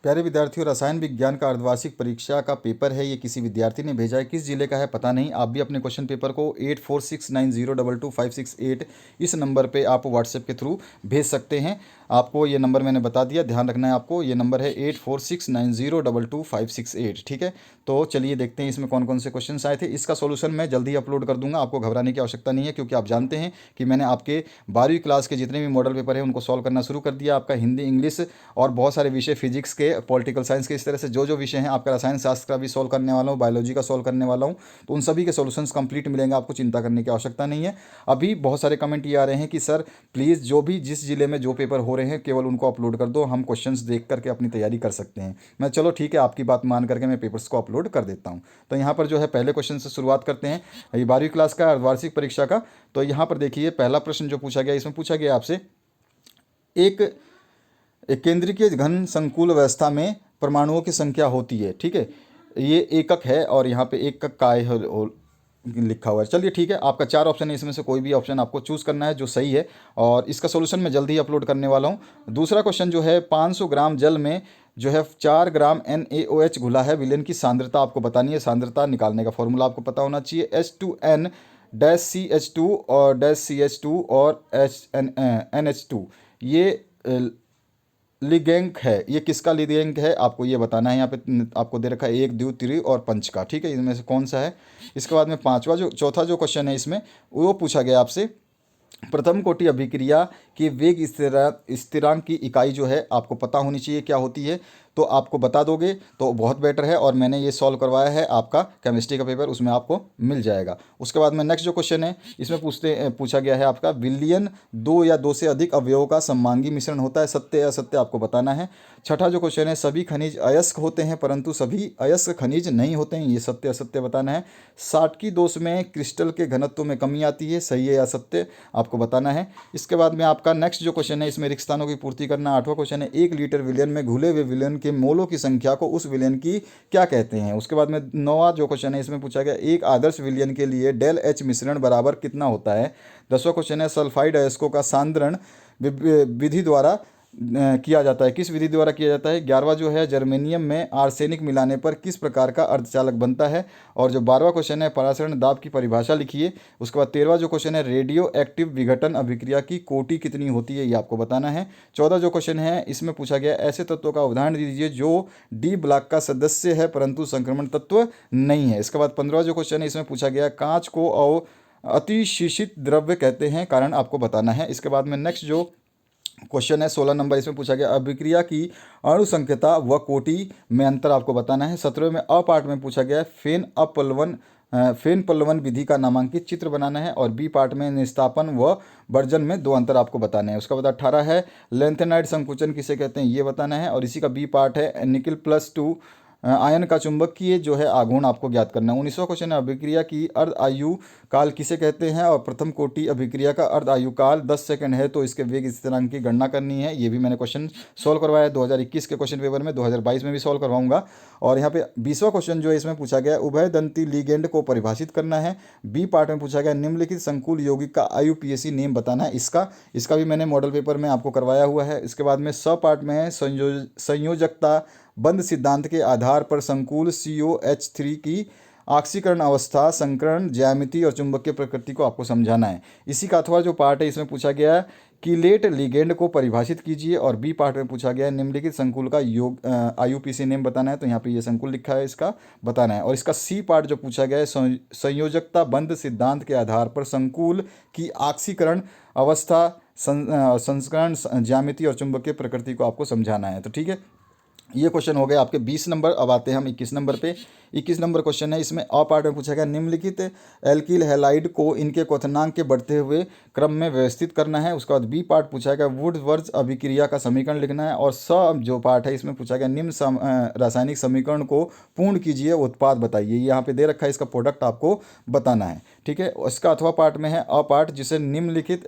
प्यारे विद्यार्थियों, रसायन विज्ञान का अर्धवार्षिक परीक्षा का पेपर है। ये किसी विद्यार्थी ने भेजा है। किस जिले का है पता नहीं। आप भी अपने क्वेश्चन पेपर को 8469022568 इस नंबर पे आप व्हाट्सएप के थ्रू भेज सकते हैं। आपको ये नंबर मैंने बता दिया, ध्यान रखना है आपको। ये नंबर है 8469022568। ठीक है, तो चलिए देखते हैं इसमें कौन कौन से क्वेश्चन आए थे। इसका सोल्यूशन मैं जल्दी ही अपलोड कर दूंगा, आपको घबराने की आवश्यकता नहीं है, क्योंकि आप जानते हैं कि मैंने आपके 12वीं क्लास के जितने भी मॉडल पेपर हैं उनको सॉल्व करना शुरू कर दिया। आपका हिंदी, इंग्लिश और बहुत सारे विषय, फिजिक्स के, पॉलिटिकल साइंस के, इस तरह से जो जो विषय हैं, आपका रसायन शास्त्र का भी सॉल्व करने वाला हूँ, बायोलॉजी का सॉल्व करने वाला हूँ। तो उन सभी के सॉल्यूशंस कंप्लीट मिलेंगे, आपको चिंता करने की आवश्यकता नहीं है। अभी बहुत सारे कमेंट ये आ रहे हैं कि सर प्लीज़ जो भी जिस जिले में जो पेपर हो रहे हैं केवल उनको अपलोड कर दो, हम क्वेश्चंस देख करके अपनी तैयारी कर सकते हैं। मैं चलो ठीक है, आपकी बात मान करके मैं पेपर्स को अपलोड कर देता हूँ। तो यहाँ पर जो है पहले क्वेश्चन से शुरुआत करते हैं, ये 12वीं क्लास का अर्धवार्षिक परीक्षा का। तो यहाँ पर देखिए पहला प्रश्न जो पूछा गया, इसमें पूछा गया आपसे एक एक केंद्रीय घन संकुल व्यवस्था में परमाणुओं की संख्या होती है। ठीक है, ये एकक है और यहाँ पे एकक काय लिखा हुआ है। चलिए ठीक है, आपका 4 ऑप्शन है, इसमें से कोई भी ऑप्शन आपको चूज़ करना है जो सही है, और इसका सोल्यूशन मैं जल्दी ही अपलोड करने वाला हूँ। दूसरा क्वेश्चन जो है 500 ग्राम जल में जो है 4 ग्राम NaOH घुला है, विलेन की सांद्रता आपको बतानी है। सांद्रता निकालने का फॉर्मूला आपको पता होना चाहिए, H2N -CH2 और -CH2 और NH2। ये लिगैंक है। ये किसका लिगैंक है आपको ये बताना है। यहाँ पे आपको दे रखा है 1, 2, 3 और 5 का। ठीक है, इनमें से कौन सा है। इसके बाद में चौथा जो क्वेश्चन है इसमें वो पूछा गया आपसे, प्रथम कोटि अभिक्रिया की वेग स्थिरांक की इकाई जो है आपको पता होनी चाहिए क्या होती है। तो आपको बता दोगे तो बहुत बेटर है, और मैंने ये सॉल्व करवाया है आपका केमिस्ट्री का पेपर, उसमें आपको मिल जाएगा। उसके बाद में नेक्स्ट जो क्वेश्चन है इसमें पूछा गया है आपका, विलयन 2 या 2 से अधिक अवयवों का सममांगी मिश्रण होता है, सत्य या असत्य आपको बताना है। छठा जो क्वेश्चन है, सभी खनिज अयस्क होते हैं परंतु सभी अयस्क खनिज नहीं होते हैं, ये सत्य असत्य बताना है। साटकी दोष में क्रिस्टल के घनत्व में कमी आती है, सही है या सत्य आपको बताना है। इसके बाद में आपका नेक्स्ट जो क्वेश्चन है इसमें रिक्तस्थानों की पूर्ति करना। 8वां क्वेश्चन है, 1 लीटर विलयन में घुले हुए विलयन के मोलों की संख्या को उस विलयन की क्या कहते हैं। उसके बाद में 9वां जो क्वेश्चन है इसमें पूछा गया, एक आदर्श विलयन के लिए डेल एच मिश्रण बराबर कितना होता है। 10वां क्वेश्चन है, सल्फाइड अयस्कों का सांद्रण विधि द्वारा किया जाता है, किस विधि द्वारा किया जाता है। 11वां जो है, जर्मेनियम में आर्सेनिक मिलाने पर किस प्रकार का अर्धचालक बनता है। और जो 12वां क्वेश्चन है, परासरण दाब की परिभाषा लिखिए। उसके बाद 13वां जो क्वेश्चन है, रेडियो एक्टिव विघटन अभिक्रिया की कोटि कितनी होती है, ये आपको बताना है। 14 जो क्वेश्चन है इसमें पूछा गया, ऐसे तत्वों का उदाहरण दीजिए जो डी ब्लॉक का सदस्य है परंतु संक्रमण तत्व नहीं है। इसके बाद 15वां जो क्वेश्चन है इसमें पूछा गया, कांच को अतिशीषित द्रव्य कहते हैं, कारण आपको बताना है। इसके बाद में नेक्स्ट जो क्वेश्चन है 16 नंबर, इसमें पूछा गया, अभिक्रिया की अणुसंख्यता व कोटि में अंतर आपको बताना है। 17वें में अ पार्ट में पूछा गया है, फेन पल्लवन विधि का नामांकित चित्र बनाना है। और बी पार्ट में निस्तापन व वर्जन में 2 अंतर आपको बताने हैं। उसका बाद 18 है, लेंथेनाइड संकुचन किसे कहते हैं ये बताना है। और इसी का बी पार्ट है, निकल +2 आयन का चुंबकीय जो है आघूर्ण आपको ज्ञात करना है। 19वां क्वेश्चन है, अभिक्रिया की अर्ध आयु काल किसे कहते हैं। और प्रथम कोटि अभिक्रिया का अर्ध आयु काल 10 सेकंड है, तो इसके वेग स्थिरांक की गणना करनी है। ये भी मैंने क्वेश्चन सॉल्व करवाया 2021 के क्वेश्चन पेपर में, 2022 में भी सॉल्व करवाऊंगा। और यहाँ पे 20वां क्वेश्चन जो है इसमें पूछा गया, उभय दंती लिगेंड को परिभाषित करना है। बी पार्ट में पूछा गया, निम्नलिखित संकुल यौगिक का IUPAC नेम बताना है। इसका भी मैंने मॉडल पेपर में आपको करवाया हुआ है। इसके बाद में स पार्ट में है, संयोजकता बंध सिद्धांत के आधार पर संकुल COH3 की ऑक्सीकरण अवस्था, संकरण, ज्यामिति और चुंबकीय प्रकृति को आपको समझाना है। इसी का अथवा जो पार्ट है इसमें पूछा गया है, कीलेट लिगेंड को परिभाषित कीजिए। और बी पार्ट में पूछा गया है, निम्नलिखित संकुल का IUPAC नेम बताना है। तो यहाँ पे ये संकुल लिखा है, इसका बताना है। और इसका सी पार्ट जो पूछा गया है, संयोजकता बंध सिद्धांत के आधार पर संकुल की ऑक्सीकरण अवस्था, संस्करण, ज्यामिति और चुंबकीय प्रकृति को आपको समझाना है। तो ठीक है, ये क्वेश्चन हो गए आपके 20 नंबर। अब आते हैं हम 21 नंबर पे। 21 नंबर क्वेश्चन है, इसमें अ पार्ट में पूछा गया, निम्नलिखित एल्किल हैलाइड को इनके क्वथनांक के बढ़ते हुए क्रम में व्यवस्थित करना है। उसके बाद बी पार्ट पूछा गया, वुडवर्थ अभिक्रिया का समीकरण लिखना है। और जो पार्ट है इसमें पूछा गया, निम्न रासायनिक समीकरण को पूर्ण कीजिए, उत्पाद बताइए। यहाँ पे दे रखा है, इसका प्रोडक्ट आपको बताना है। ठीक है, इसका अथवा पार्ट में है अ पार्ट, जिसे निम्नलिखित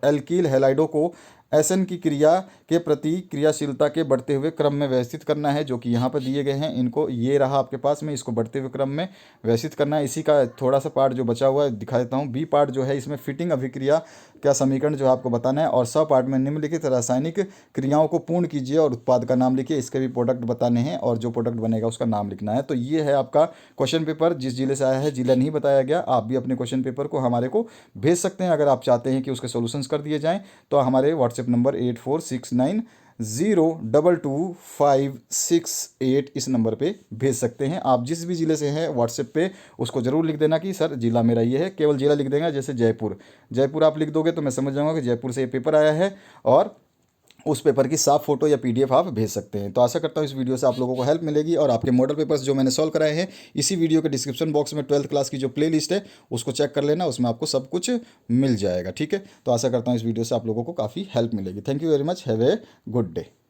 एल्कील हैलाइडों को एसन की क्रिया के प्रति क्रियाशीलता के बढ़ते हुए क्रम में व्यवस्थित करना है, जो कि यहाँ पर दिए गए हैं। इनको ये रहा आपके पास में, इसको बढ़ते हुए क्रम में व्यवस्थित करना है। इसी का थोड़ा सा पार्ट जो बचा हुआ है दिखा देता हूँ। बी पार्ट जो है इसमें फिटिंग अभिक्रिया का समीकरण जो है आपको बताना है, और स पार्ट में निम्नलिखित रासायनिक क्रियाओं को पूर्ण कीजिए और उत्पाद का नाम लिखिए। इसके भी प्रोडक्ट बताने हैं और जो प्रोडक्ट बनेगा उसका नाम लिखना है। तो ये है आपका क्वेश्चन पेपर। जिस जिले से आया है जिला नहीं बताया गया। आप भी अपने क्वेश्चन पेपर को हमारे को भेज सकते हैं। अगर आप चाहते हैं कि उसके सॉल्यूशंस कर दिए जाएं तो हमारे व्हाट्सएप नंबर 8469022568 इस नंबर पे भेज सकते हैं। आप जिस भी ज़िले से हैं व्हाट्सएप पे उसको ज़रूर लिख देना कि सर ज़िला मेरा ये है। केवल ज़िला लिख देंगे, जैसे जयपुर, जयपुर आप लिख दोगे तो मैं समझ जाऊँगा कि जयपुर से ये पेपर आया है, और उस पेपर की साफ फोटो या पीडीएफ आप भेज सकते हैं। तो आशा करता हूँ इस वीडियो से आप लोगों को हेल्प मिलेगी, और आपके मॉडल पेपर्स जो मैंने सॉल्व कराए हैं इसी वीडियो के डिस्क्रिप्शन बॉक्स में 12th क्लास की जो प्ले लिस्ट है उसको चेक कर लेना, उसमें आपको सब कुछ मिल जाएगा। ठीक है, तो आशा करता हूँ इस वीडियो से आप लोगों को काफ़ी हेल्प मिलेगी। Thank you very much, have a good day.